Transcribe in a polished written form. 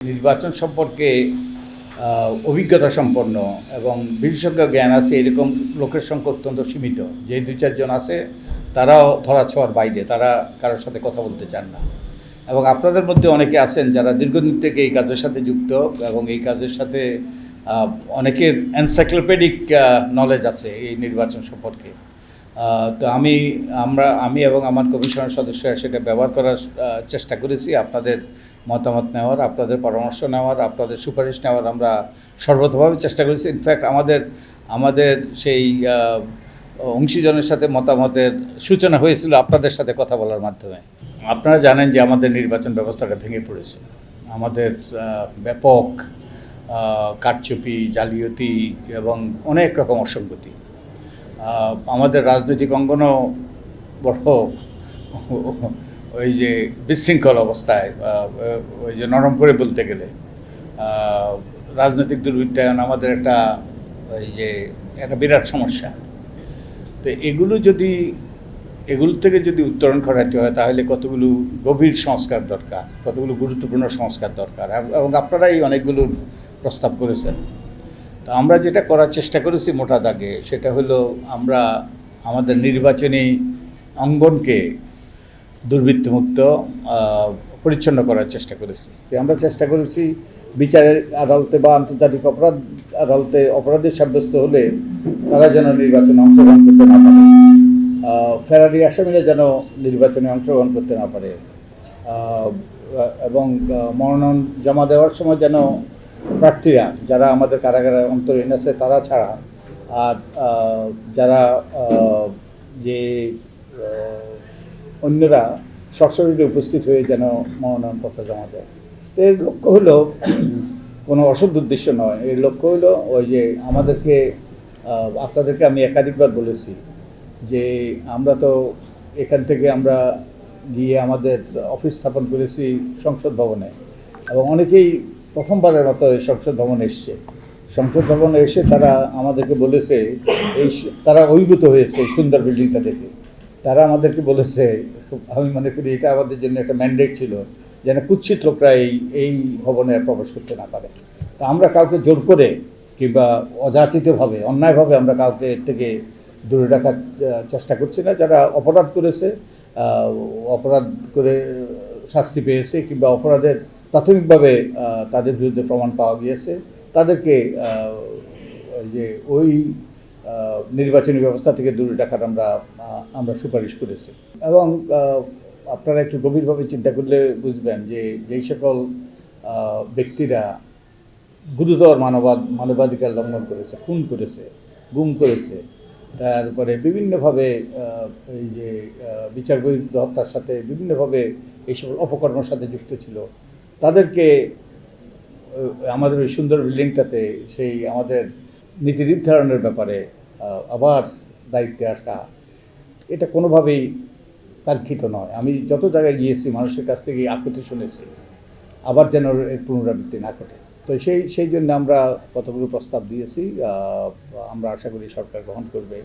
নির্বাচন সম্পর্কে অভিজ্ঞতা সম্পন্ন এবং বিশেষজ্ঞ জ্ঞান আছে এরকম লোকের সংখ্যা অত্যন্ত সীমিত। যে দুই চারজন আছে তারাও ধরাছোঁয়ার বাইরে, তারা কারোর সাথে কথা বলতে চান না। এবং আপনাদের মধ্যে অনেকে আছেন যারা দীর্ঘদিন থেকে এই কাজের সাথে যুক্ত এবং এই কাজের সাথে অনেকের এনসাইক্লোপিডিক নলেজ আছে এই নির্বাচন সম্পর্কে। তো আমি এবং আমার কমিশনের সদস্যরা সেটা ব্যবহার করার চেষ্টা করেছি। আপনাদের মতামত নেওয়ার, আপনাদের পরামর্শ নেওয়ার, আপনাদের সুপারিশ নেওয়ার আমরা সর্বতভাবে চেষ্টা করেছি। ইনফ্যাক্ট আমাদের সেই অংশীজনের সাথে মতামতের সূচনা হয়েছিল আপনাদের সাথে কথা বলার মাধ্যমে। আপনারা জানেন যে আমাদের নির্বাচন ব্যবস্থাটা ভেঙে পড়েছে। আমাদের ব্যাপক কারচুপি, জালিয়াতি এবং অনেক রকম অসঙ্গতি। আমাদের রাজনৈতিক অঙ্গনও বড় ওই যে বিশৃঙ্খল অবস্থায়, ওই যে নরম করে বলতে গেলে রাজনৈতিক দুর্বৃত্তায়ন আমাদের একটা বিরাট সমস্যা। তো এগুলো থেকে যদি উত্তরণ ঘটাতে হয় তাহলে কতগুলো গভীর সংস্কার দরকার, কতগুলো গুরুত্বপূর্ণ সংস্কার দরকার, এবং আপনারাই অনেকগুলোর প্রস্তাব করেছেন। তো আমরা যেটা করার চেষ্টা করেছি মোটা দাগে সেটা হলো আমরা আমাদের নির্বাচনী অঙ্গনকে দুর্বৃত্তমুক্ত পরিচ্ছন্ন করার চেষ্টা করেছি। আমরা চেষ্টা করেছি বিচারের আদালতে বা আন্তর্জাতিক অপরাধ আদালতে অপরাধী সাব্যস্ত হলে তারা যেন নির্বাচনে অংশগ্রহণ করতে না পারে, ফেরারি আসামিরা যেন নির্বাচনে অংশগ্রহণ করতে না পারে, এবং মনোনয়ন জমা দেওয়ার সময় যেন প্রার্থীরা যারা আমাদের কারাগারে অন্তরীণ আছে তারা ছাড়া আর যারা যে অন্যরা সশরীরে উপস্থিত হয়ে যেন মনোনয়নপত্র জমা দেয়। এর লক্ষ্য হলো কোনো অসৎ উদ্দেশ্য নয়। এর লক্ষ্য হলো ওই যে আপনাদেরকে আমি একাধিকবার বলেছি যে আমরা তো এখান থেকে আমরা গিয়ে আমাদের অফিস স্থাপন করেছি সংসদ ভবনে, এবং অনেকেই প্রথমবারের মতো এই সংসদ ভবনে এসছে। সংসদ ভবনে এসে তারা আমাদেরকে বলেছে, তারা অভিভূত হয়েছে এই সুন্দর বিল্ডিংটা দেখে। তারা আমাদেরকে বলেছে, আমি মনে করি এটা আমাদের জন্য একটা ম্যান্ডেট ছিল যেন কুৎসিত লোকরা এই ভবনে প্রবেশ করতে না পারে। তা আমরা কাউকে জোর করে কিংবা অযাচিতভাবে অন্যায়ভাবে আমরা কাউকে থেকে দূরে রাখার চেষ্টা করছি না। যারা অপরাধ করেছে, অপরাধ করে শাস্তি পেয়েছে কিংবা অপরাধের প্রাথমিকভাবে তাদের বিরুদ্ধে প্রমাণ পাওয়া গিয়েছে, তাদেরকে ওই নির্বাচনী ব্যবস্থা থেকে দূরে রাখার আমরা সুপারিশ করেছি। এবং আপনারা একটু গভীরভাবে চিন্তা করলে বুঝবেন যে যেই সকল ব্যক্তিরা গুরুতর মানবাধিকার লঙ্ঘন করেছে, খুন করেছে, গুম করেছে, তারপরে বিভিন্নভাবে এই যে বিচার বহির্ভূত হত্যার সাথে বিভিন্নভাবে এই সকল অপকর্মের সাথে যুক্ত ছিল, তাদেরকে আমাদের ওই সুন্দর বিল্ডিংটাতে সেই আমাদের নীতি নির্ধারণের ব্যাপারে আবার দায়িত্বে আসা, এটা কোনোভাবেই কাঙ্ক্ষিত নয়। আমি যত জায়গায় গিয়েছি মানুষের কাছ থেকে আকুতি শুনেছি, আবার যেন এর পুনরাবৃত্তি না ঘটে। তো সেই জন্য আমরা কতগুলো প্রস্তাব দিয়েছি, আমরা আশা করি সরকার গ্রহণ করবে।